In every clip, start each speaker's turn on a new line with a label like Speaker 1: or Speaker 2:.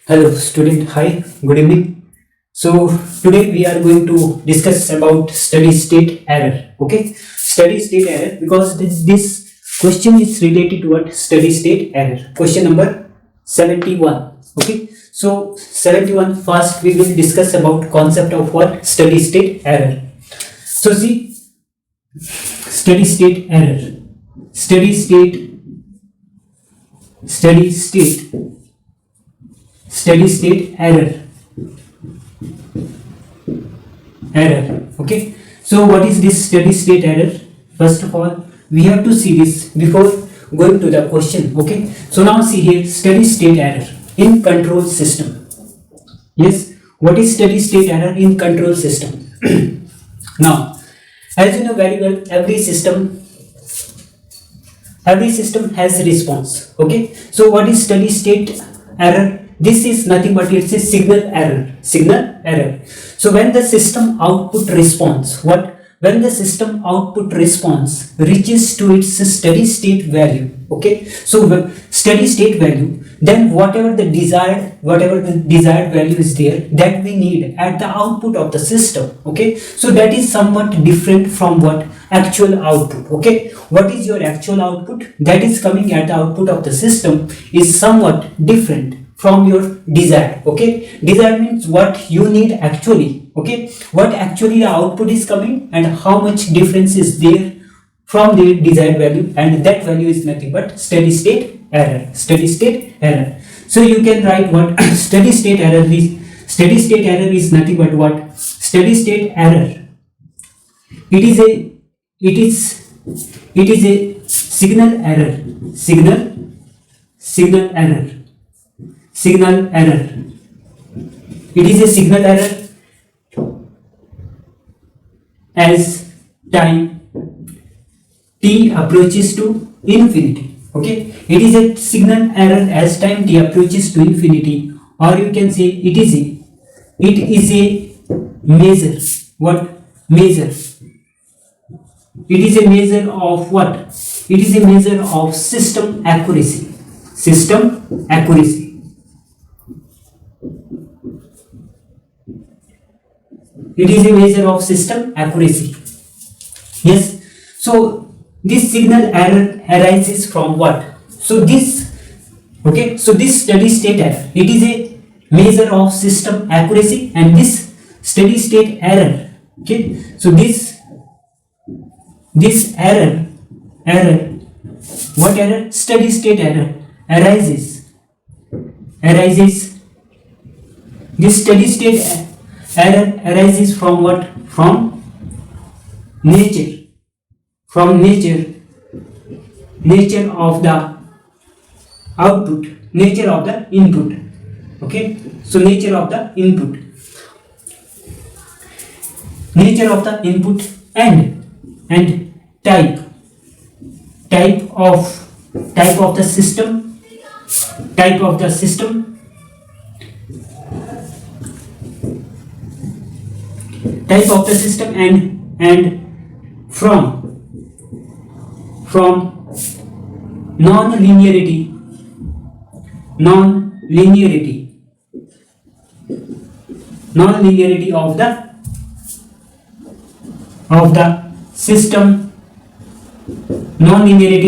Speaker 1: Hello student, hi, good evening. So today we are going to discuss about steady state error. Okay, steady state error, because this question is related to what? Steady state error. Question number 71. Okay, so 71, first we will discuss about concept of what? Steady state error. So see, steady state error, steady state steady state steady state error. Okay, so what is this steady state error? First of all, we have to see this before going to the question. Okay, so now see here, steady state error in control system. Yes, what is steady state error in control system? Now, as you know very well, every system has response. Okay, so what is steady state error? This is nothing but it's a signal error. So when the system output response, when the system output response reaches to its steady state value, okay, so steady state value, then whatever the desired value is there, that we need at the output of the system. Okay, so that is somewhat different from what? Actual output. Okay, what is your actual output that is coming at the output of the system is somewhat different from your desired. Okay, desired means what you need actually. Okay, what actually the output is coming and how much difference is there from the desired value, and that value is nothing but steady state error. So you can write what? Steady state error is nothing but what? Steady state error, it is a signal error. It is a signal error as time t approaches to infinity. Okay, it is a signal error as time t approaches to infinity, or you can say it is a measure. What? Measure. It is a measure of what? It is a measure of system accuracy. It is a measure of system accuracy. Yes. So this signal error arises from what? So this steady state error, it is a measure of system accuracy, and this steady state error. Okay. So this error, what error? Steady state error arises. This steady state error arises from what? From nature of the output, nature of the input. Okay, so nature of the input and type of the system and from non-linearity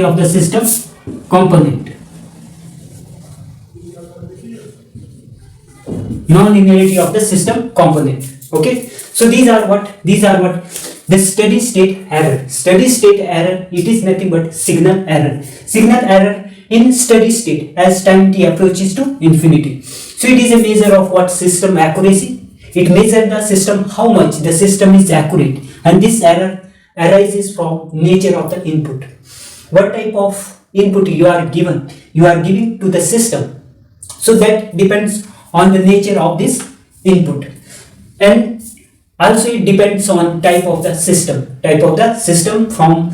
Speaker 1: of the system component. Okay, so these are what the steady state error. It is nothing but signal error in steady state as time t approaches to infinity. So it is a measure of what? System accuracy. It measures the system, how much the system is accurate, and this error arises from nature of the input. What type of input you are giving to the system, so that depends on the nature of this input, and also it depends on type of the system from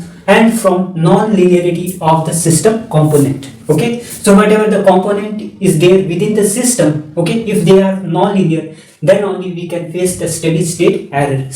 Speaker 1: non-linearity of the system component. Okay, so whatever the component is there within the system, okay, if they are non-linear, then only we can face the steady state error.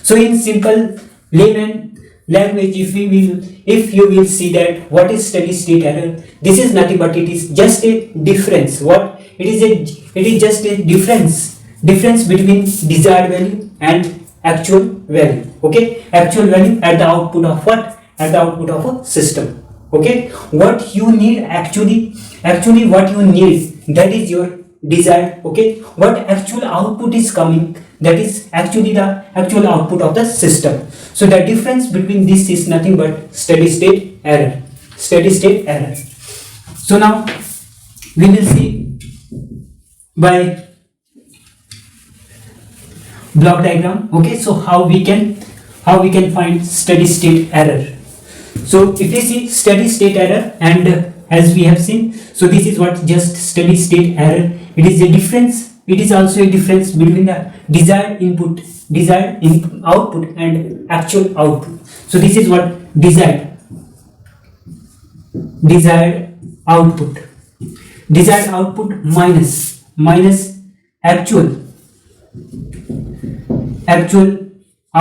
Speaker 1: So in simple layman language, if you will see that what is steady state error, this is nothing but it is just a difference. What? it is just a difference between desired value and actual value. Okay, actual value at the output of what? At the output of a system. Okay, what you need actually what you need, that is your desired. Okay, what actual output is coming, that is actually the actual output of the system. So the difference between this is nothing but steady state error. Steady state error. So now we will see by block diagram. Okay, so how we can find steady state error. So if you see steady state error, and as we have seen, so this is what just steady state error. It is a difference, it is also a difference between the desired output and actual output. So this is what desired output minus actual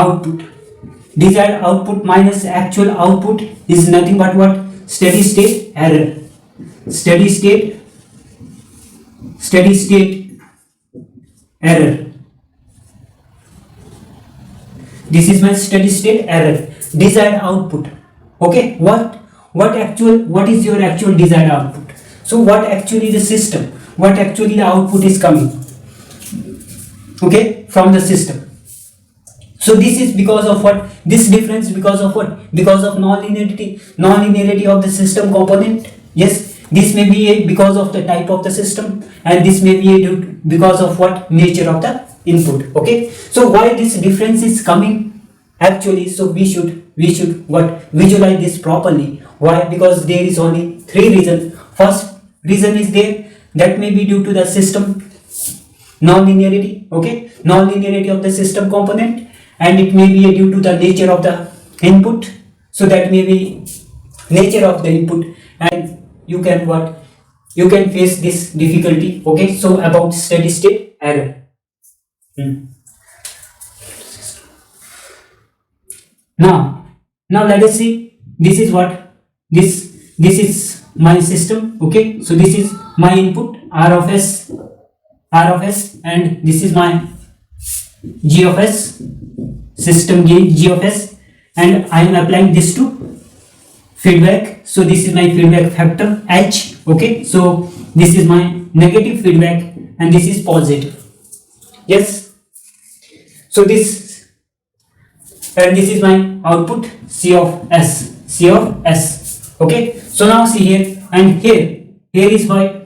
Speaker 1: output. Desired output minus actual output is nothing but what? Steady state error. Steady state error. This is my steady state error. Desired output. Okay, what is your actual desired output? So what actually the system, what actually the output is coming, okay, from the system. So this is because of what? This difference because of what? Because of non-linearity of the system component. Yes, this may be because of the type of the system, and this may be because of what? Nature of the input. Okay, so why this difference is coming actually? So we should what? Visualize this properly. Why? Because there is only 3 reasons. First reason is there, that may be due to the system non-linearity. Okay, non-linearity of the system component, and it may be due to the nature of the input. So that may be nature of the input, and you can what? You can face this difficulty. Okay, so about steady state error. Now let us see. This is what? This is my system. Okay, so this is my input R of s, and this is my G of s, system gain G of s, and I am applying this to feedback. So this is my feedback factor H. Okay, so this is my negative feedback, and this is positive. Yes, so this, and this is my output C of s. Okay, so now see here, and here is my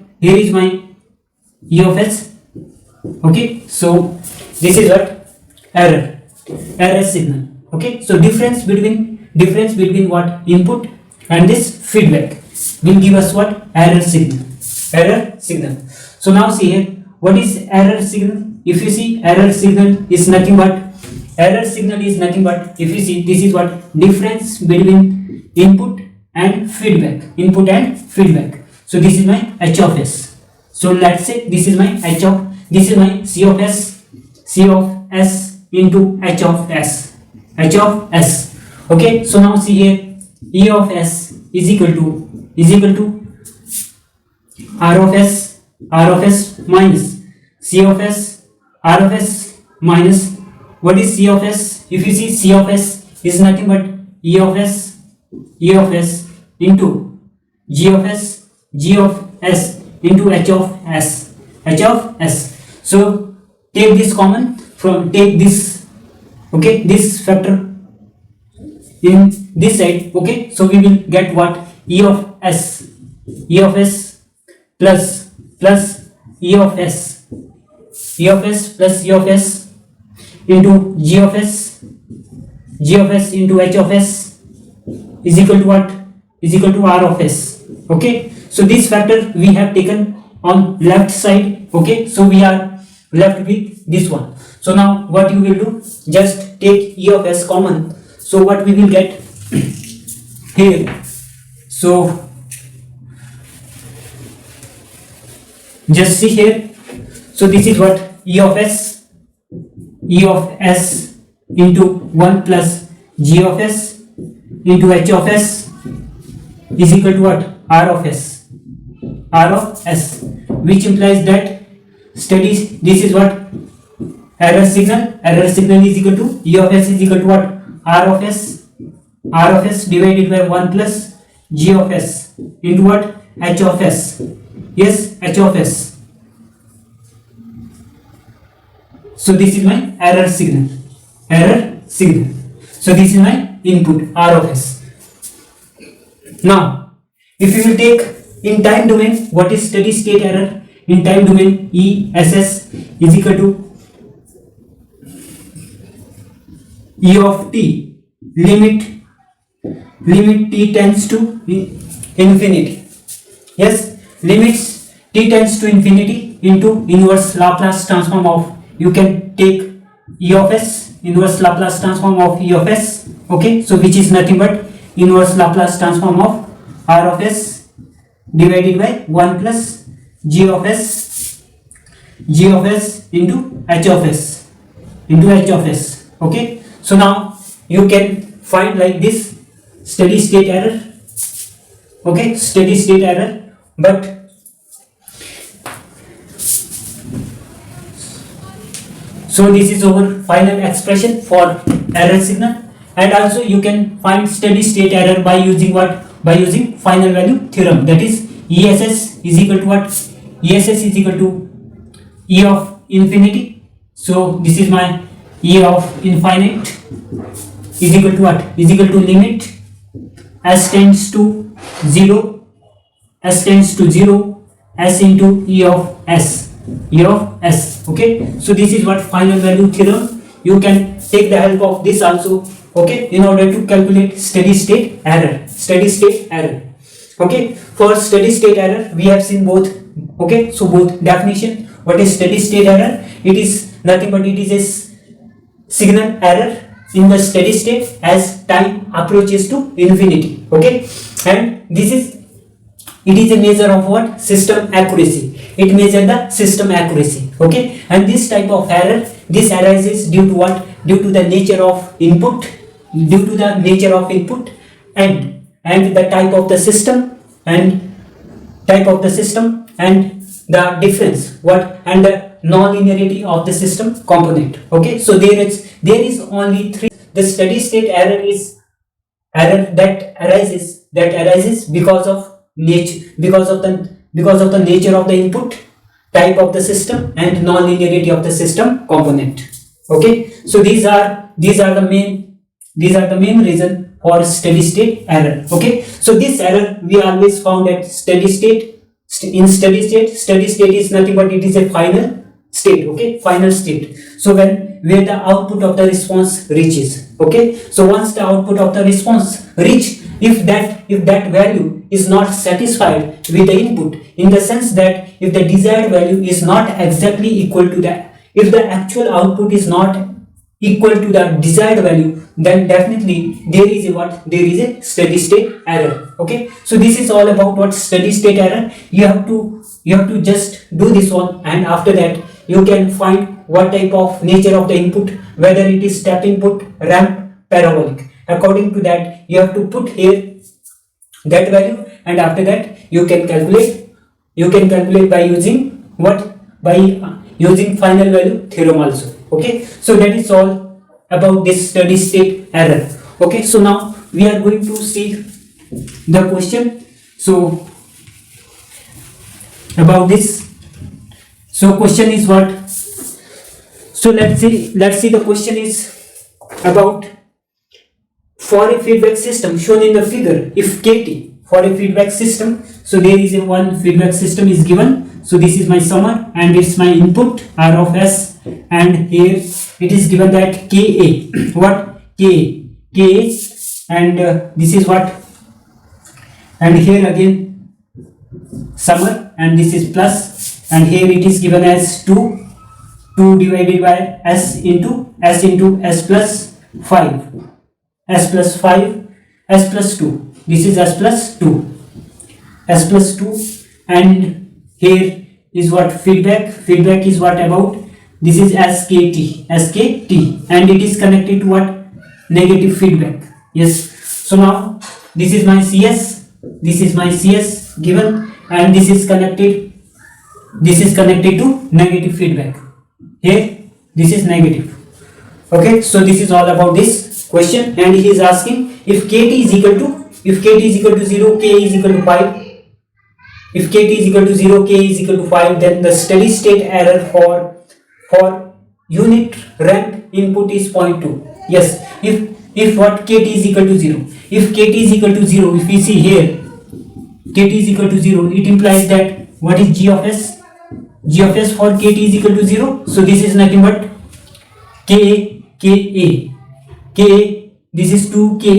Speaker 1: E of s. Okay, so this is what? Error signal. Okay, so difference between what? Input and this feedback will give us what? Error signal. So now see here, what is error signal? If you see, error signal is nothing but, if you see, this is what? Difference between input and feedback. So this is my H of s. So let's say this is my C of s into H of s. Okay, so now see here, E of s is equal to R of s minus C of s, R of s minus, what is C of s? If you see, C of s is nothing but E of s into G of s into H of s. So take this common from, take this, okay, this factor in this side. Okay, so we will get what? E of s plus E of s plus E of s into G of s into H of s is equal to what? Is equal to R of s. Okay, so this factor we have taken on left side. Okay, so we are left with this one. So now what you will do, just take E of s common. So what we will get here, so just see here, so this is what? E of s into 1 plus G of s into H of s is equal to what? R of s. which implies that steady, this is what error signal is equal to E of s is equal to what, r of s divided by 1 plus g of s into what, h of s. Yes, h of s. So this is my error signal. So this is my input r of s. Now if you will take in time domain, what is steady state error? In time domain, ESS is equal to E of t limit t tends to infinity. Yes, limits t tends to infinity into inverse Laplace transform of, you can take E of s, inverse Laplace transform of E of s. Okay, so which is nothing but inverse Laplace transform of r of s divided by 1 plus g of s into h of s. Okay, so now you can find like this steady state error. Okay, steady state error. But so this is our final expression for error signal. And also you can find steady state error by using what, by using final value theorem. That is ESS is equal to what, ESS is equal to E of infinity. So this is my E of infinite is equal to what, is equal to limit s tends to 0 s into E of s. Okay, so this is what final value theorem. You can take the help of this also, okay, in order to calculate steady state error. Okay, for steady state error we have seen both. Okay, so both definition. What is steady state error? It is nothing but it is a signal error in the steady state as time approaches to infinity. Okay, and it is a measure of what, system accuracy. It measures the system accuracy. Okay, and this type of error, this arises due to what, due to the nature of input, and the type of the system and the difference what, and the non-linearity of the system component. Okay, so there is only three. The steady state error is error that arises because of the nature of the input, type of the system, and non-linearity of the system component. Okay, so these are the main reason for steady state error. Okay, so this error we always found at steady state. In steady state is nothing but it is a final state. Okay, final state. So where the output of the response reaches. Okay, so once the output of the response reach, if that value is not satisfied with the input, in the sense that if the desired value is not exactly equal to the, if the actual output is not equal to the desired value, then definitely there is a steady state error. Okay, so this is all about what steady state error. You have to just do this one, and after that you can find what type of nature of the input, whether it is step input, ramp, parabolic. According to that you have to put here that value, and after that you can calculate by using what, by using final value theorem also. Okay, so that is all about this steady state error. Okay, so now we are going to see the question. So about this, so question is what, so let's see the question is about, for a feedback system shown in the figure, if kt, for a feedback system, so there is a one feedback system is given. So this is my summer and it's my input r of s, and here it is given that ka, what, ka, and this is what, and here again summer, and this is plus, and here it is given as 2 divided by s into s plus 5, s plus 2, this is s plus 2, and here is what, feedback is what about, this is skt, and it is connected to what, negative feedback. Yes, so now this is my cs given, and this is connected this is connected to negative feedback. Here this is negative. Okay, so this is all about this question, and he is asking if kt is equal to, if kt is equal to 0, k is equal to 5. If kt is equal to 0, k is equal to 5, then the steady state error for unit ramp input is 0.2. Yes, if what kt is equal to 0, if kt is equal to 0, if we see here kt is equal to 0, it implies that what is g of s? G of s for kt is equal to 0, so this is nothing but ka, this is 2 ka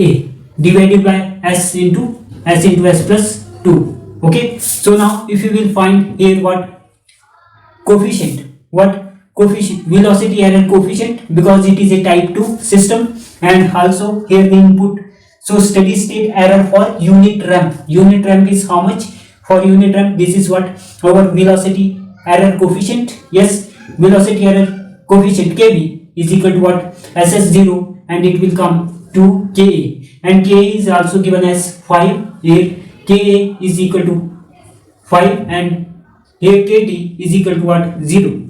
Speaker 1: divided by s into s plus 2. Okay, so now if you will find here what coefficient, velocity error coefficient, because it is a type 2 system, and also here the input. So steady state error for unit ramp is how much? For unit ramp, this is what our velocity error coefficient. Yes, velocity error coefficient kb is equal to what? ss0, and it will come to ka, and ka is also given as 5. Here ka is equal to 5, and here kt is equal to what? 0.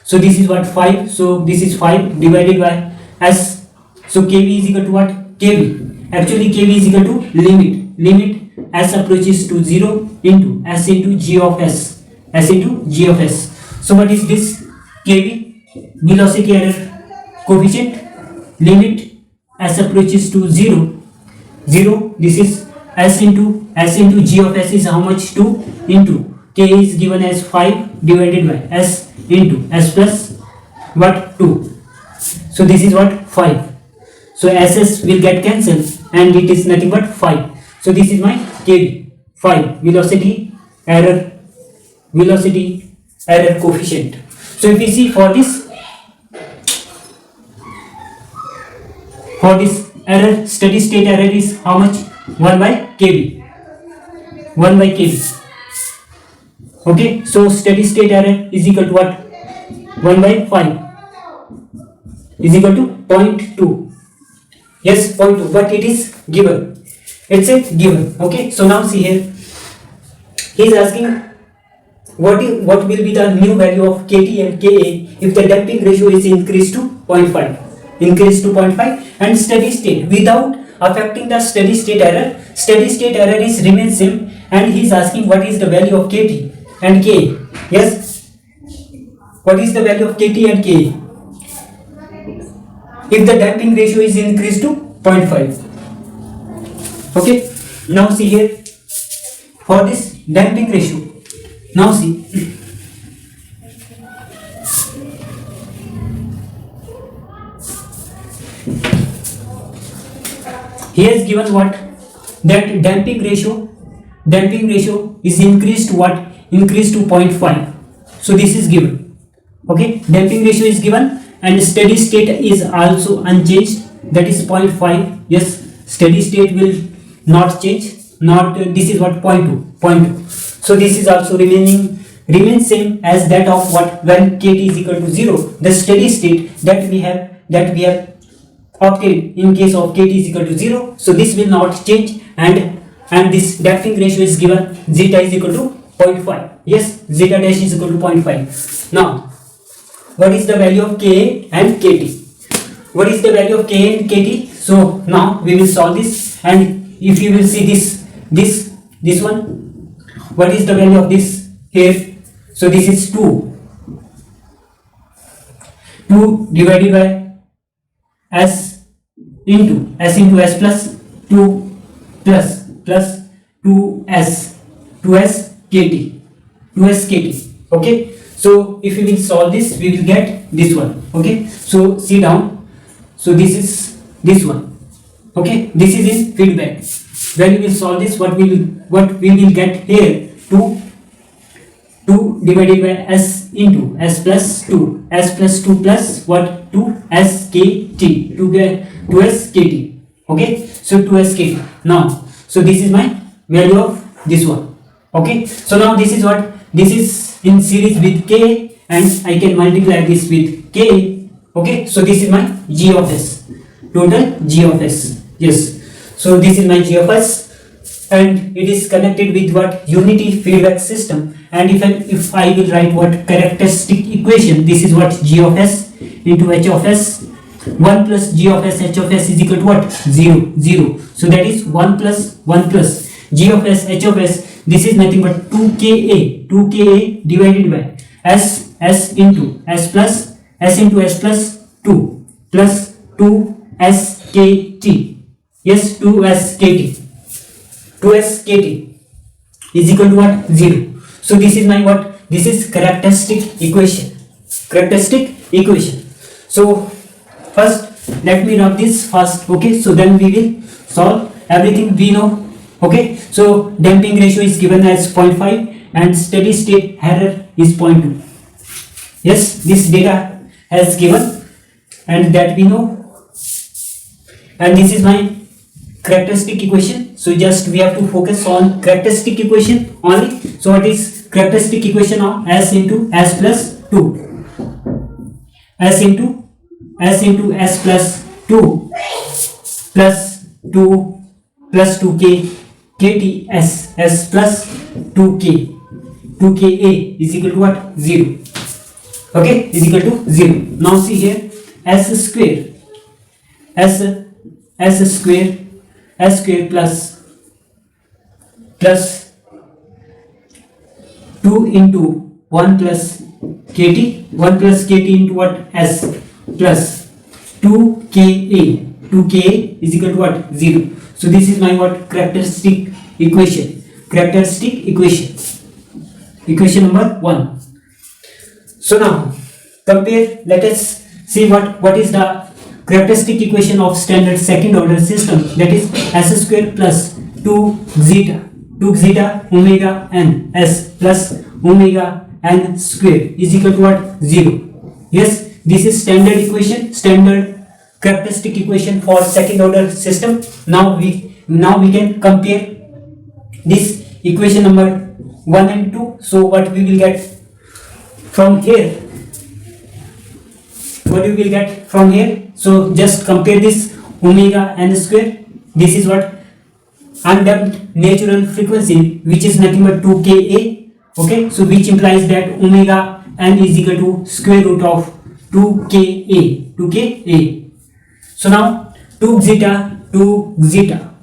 Speaker 1: So this is what? 5. So this is 5 divided by s. So kb is equal to what? Kb, actually kb is equal to limit s approaches to 0 into s into g of s, So what is this? kb, velocity error coefficient, limit s approaches to 0. This is s into g of s is how much? 2 into k is given as 5 divided by s into s plus what? 2. So this is what? 5. So ss will get cancelled, and it is nothing but 5. So this is my kb, 5, velocity error coefficient. So if we see for this error, steady state error is how much? 1 by kb. Okay, so steady state error is equal to what? 1 by 5 is equal to 0.2. Yes, 0.2, but it is given. It's a given. Okay, so now see here, he is asking what will be the new value of kt and ka if the damping ratio is increased to 0.5, and steady state without affecting the steady state error. Steady state error is remain same, and he is asking what is the value of kt and ka. Yes, what is the value of kt and ka if the damping ratio is increased to 0.5. Okay, now see here for this damping ratio. Now see, he has given what? That damping ratio is increased to what? Increased to 0.5. So this is given. Okay, damping ratio is given, and steady state is also unchanged, that is 0.5. Yes, steady state will not change, this is what? 0.2. So this is also remains same as that of what? When kt is equal to 0, the steady state that we have obtained in case of kt is equal to 0. So this will not change, and this damping ratio is given, zeta is equal to 0.5. Yes, zeta dash is equal to 0.5. Now what is the value of ka and kt? What is the value of ka and kt? So now we will solve this, and if you will see this one, what is the value of this here? So this is 2 divided by s into s plus 2 plus 2s kt. Okay, so if we will solve this, we will get this one. Okay, so see down. So this is this one. Okay, this is in feedback. When we will solve this, what we will get here? 2 divided by s into s plus 2 plus what? 2s kt. Okay, so 2s kt. Now, so this is my value of this one. Okay, so now this is what? This is in series with k, and I can multiply this with k. Okay, so this is my g of s, total g of s. Yes, so this is my g of s. and it is connected with what unity feedback system. And if I will write what characteristic equation, this is what g of s into h of s, 1 plus g of s h of s is equal to what? 0 0. So that is 1 plus g of s h of s, this is nothing but 2ka divided by s into s plus 2 plus 2skt. Yes, 2skt is equal to what? 0. So this is my what? This is characteristic equation. So first let me rub this first, okay? So then we will solve everything we know, okay? So damping ratio is given as 0.5 and steady state error is 0.2. Yes, this data has given and that we know, and this is my characteristic equation. So just we have to focus on characteristic equation only. So what is characteristic equation of s into s plus 2, s into s plus 2 plus 2 plus 2k kt s plus 2ka is equal to what? 0. Okay, is equal to 0. Now see here, s square plus 2 into 1 plus kt into what? S plus 2ka is equal to what? 0. So this is my what? Characteristic equation number 1. So now compare, let us see what is the characteristic equation of standard second order system, that is s square plus 2 zeta omega n s plus omega n square is equal to what? 0. Yes, this is standard characteristic equation for second order system. Now we can compare this equation number 1 and 2. So what we will get from here? So just compare this omega n square. This is what? Undamped natural frequency, which is nothing but 2ka. Okay, so which implies that omega n is equal to square root of 2ka. So now 2 zeta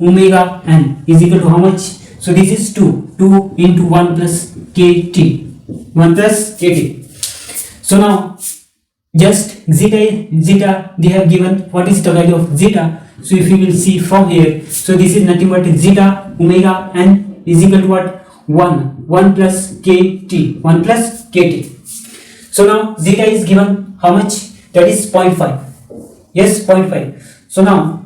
Speaker 1: omega n is equal to how much? So this is 2 into 1 plus kt. So now just zeta they have given. What is the value of zeta? So if you will see from here, so this is nothing but zeta omega n is equal to what? 1 plus kt. So now zeta is given how much? That is 0.5. Yes, 0.5. So now,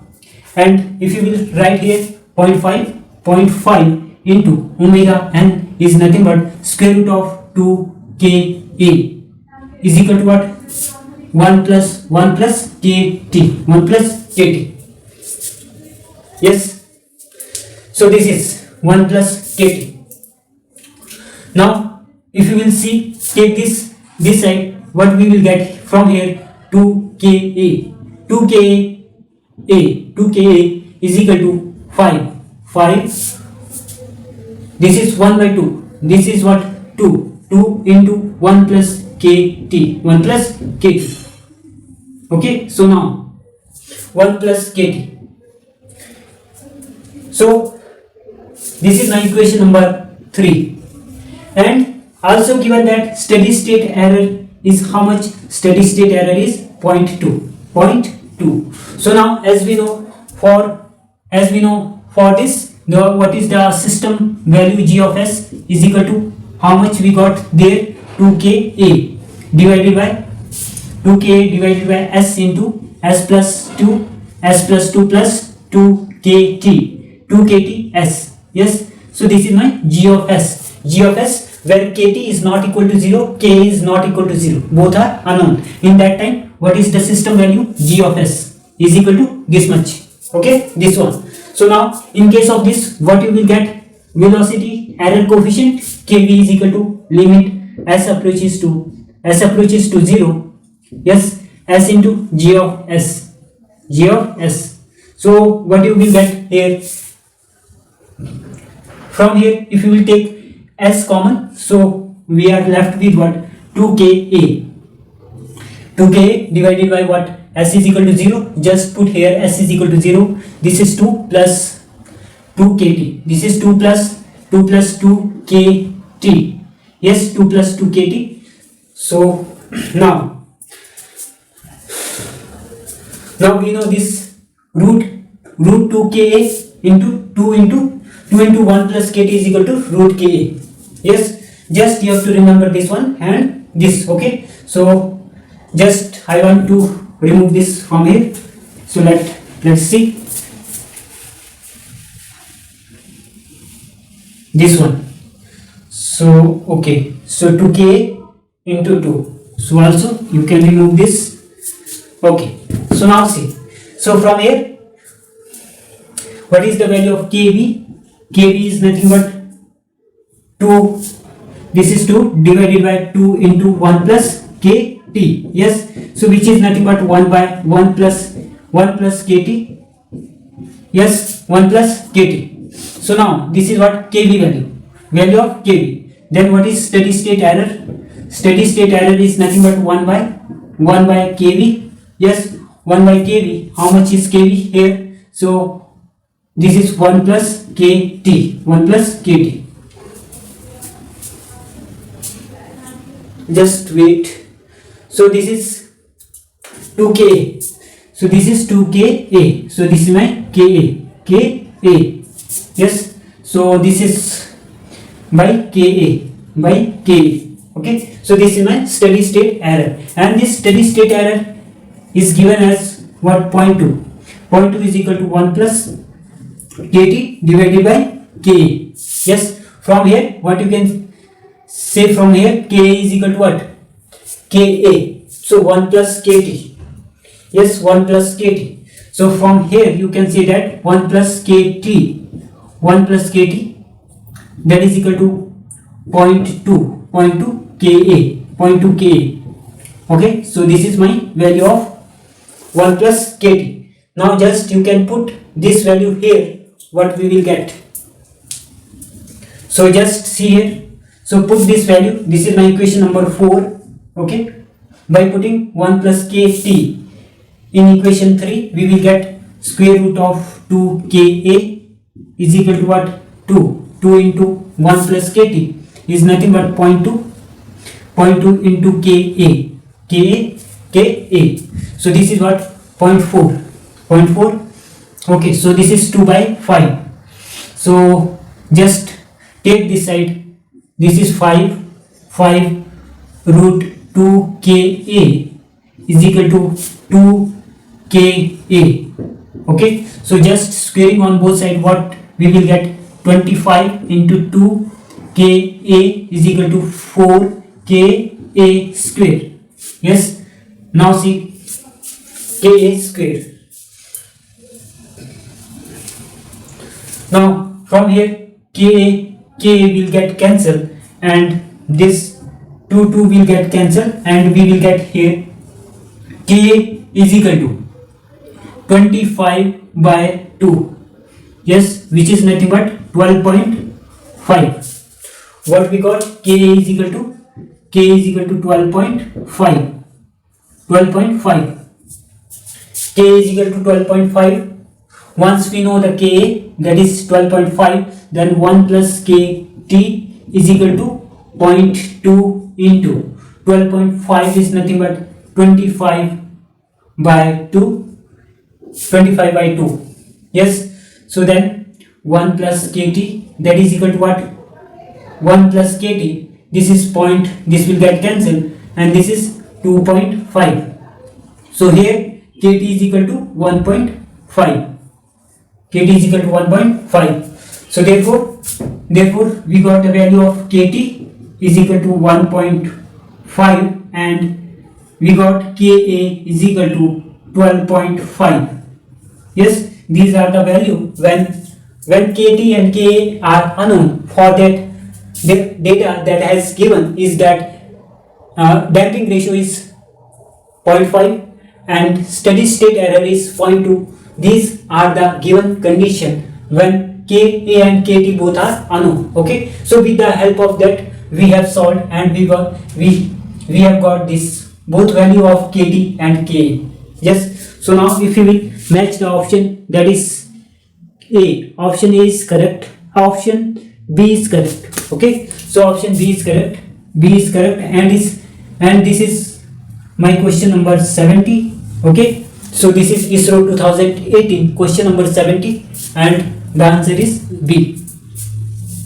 Speaker 1: and if you will write here 0.5 into omega n is nothing but square root of 2ka is equal to what? 1 plus kt. Yes, so this is 1 plus kt. Now if you will see, take this side, what we will get from here? 2ka is equal to 5. This is 1 by 2. This is what? 2 into 1 plus kt. Okay, so now 1 plus kt. So this is my equation number 3. And also given that steady state error is how much? Steady state error is 0.2. So now as we know for this, what is the system value g of s is equal to how much we got there? 2ka divided by s into s plus 2 plus 2kt s. Yes, so this is my g of s where kt is not equal to 0, k is not equal to 0, both are unknown. In that time, what is the system value? G of s is equal to this much. Okay, this one. So now in case of this, what you will get? Velocity error coefficient kv is equal to limit s approaches to 0. Yes, s into g of s. So what you will get here? From here, if you will take s common, so we are left with what? 2ka. 2ka divided by what? S is equal to 0. Just put here s is equal to 0. This is 2 plus 2kt. This is 2 plus 2kt. Yes, 2 plus 2kt. So now we know this root 2ka into 2 into 1 plus kt is equal to root ka. Yes, just you have to remember this one and this. Okay, so just I want to remove this from here. So let's see this one. So okay, so 2ka into 2. So also you can remove this. Okay, so now see. So from here, what is the value of kb? Kb is nothing but 2. This is 2 divided by 2 into 1 plus kt. Yes, so which is nothing but 1 by 1 plus kt. Yes, 1 plus kt. So now this is what kb value of kb. Then what is steady state error? Steady state error is nothing but 1 by kb. Yes, 1 by kb. How much is kb here? So this is 1 plus kt. 1 plus kt. Just wait. So this is 2ka. So this is 2ka. So this is my ka. Yes. So this is by ka. Okay. So this is my steady state error. And this steady state error is given as what? 0.2. 0.2 is equal to 1 plus kt divided by ka. Yes. From here, what you can say from here? Ka is equal to what? Ka. So 1 plus kt. Yes, 1 plus kt. So from here you can say that 1 plus kt. 1 plus kt, that is equal to 0.2 ka. Okay, so this is my value of 1 plus kt. Now just you can put this value here. What we will get? So just see here. So put this value. This is my equation number 4. Okay, by putting 1 plus kt in equation 3, we will get square root of 2ka is equal to what? 2 into 1 plus kt is nothing but 0.2 into ka. So this is what? 0.4. Okay, so this is 2 by 5. So just take this side. This is 5 root 2ka is equal to 2ka. Okay, so just squaring on both sides, what we will get? 25 into 2 ka is equal to 4 ka square. Yes, now see ka square. Now from here ka will get cancelled and this 2 will get cancelled and we will get here ka is equal to 25 by 2. Yes, which is nothing but 12.5. What we got? Ka is equal to 12.5. 12.5. K is equal to 12.5. Once we know the Ka, that is 12.5, then 1 plus Kt is equal to 0.2 into 12.5 is nothing but 25 by 2. 25 by 2. Yes. So then 1 plus Kt, that is equal to what? 1 plus Kt. This is point. This will get cancelled, and this is 2.5. So here Kt is equal to 1.5. Kt is equal to 1.5. So therefore we got a value of Kt is equal to 1.5 and we got Ka is equal to 12.5. Yes, these are the value when Kt and Ka are unknown. For that, the data that has given is that damping ratio is 0.5 and steady state error is 0.2. These are the given condition when Ka and Kt both are unknown. Okay, so with the help of that we have solved, and we have got this both value of Kt and Ka. Yes, so now if you will match the option, that is A, option A is correct, option B is correct. Okay, so option B is correct, B is correct, and this is my question number 70. Okay, so this is ISRO 2018 question number 70, and the answer is B.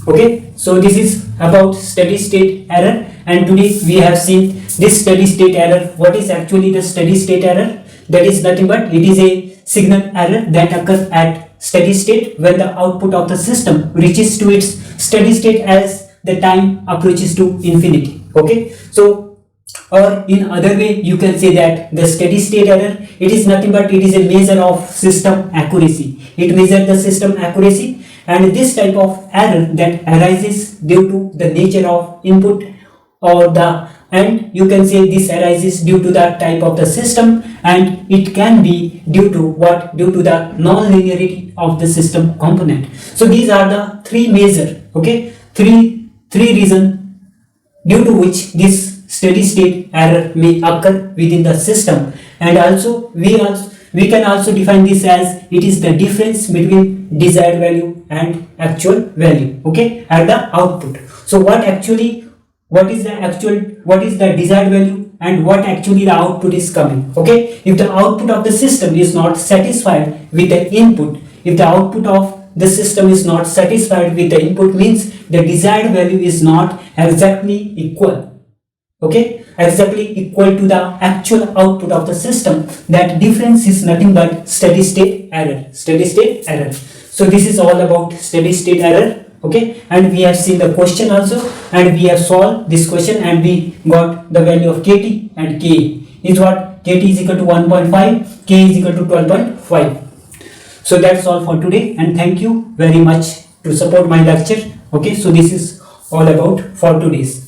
Speaker 1: Okay, so this is about steady state error, and today we have seen this steady state error. What is actually the steady state error? That is nothing but it is a signal error that occurs at steady state when the output of the system reaches to its steady state as the time approaches to infinity. Okay, so or in other way you can say that the steady state error, it is nothing but it is a measure of system accuracy. It measures the system accuracy, and this type of error that arises due to the nature of input or the, and you can say this arises due to the type of the system, and it can be due to what, due to the non-linearity of the system component. So these are the three major, okay, three reasons due to which this steady state error may occur within the system. And also we can also define this as it is the difference between desired value and actual value, okay, at the output. So what is the desired value and what actually the output is coming. Okay, if the output of the system is not satisfied with the input, if the output of the system is not satisfied with the input, means the desired value is not exactly equal. Okay, exactly equal to the actual output of the system. That difference is nothing but steady state error. Steady state error. So this is all about steady state error. Okay, and we have seen the question also, and we have solved this question, and we got the value of Kt and Ka is what, Kt is equal to 1.5, K is equal to 12.5. So that's all for today, and thank you very much to support my lecture. Okay, so this is all about for today's.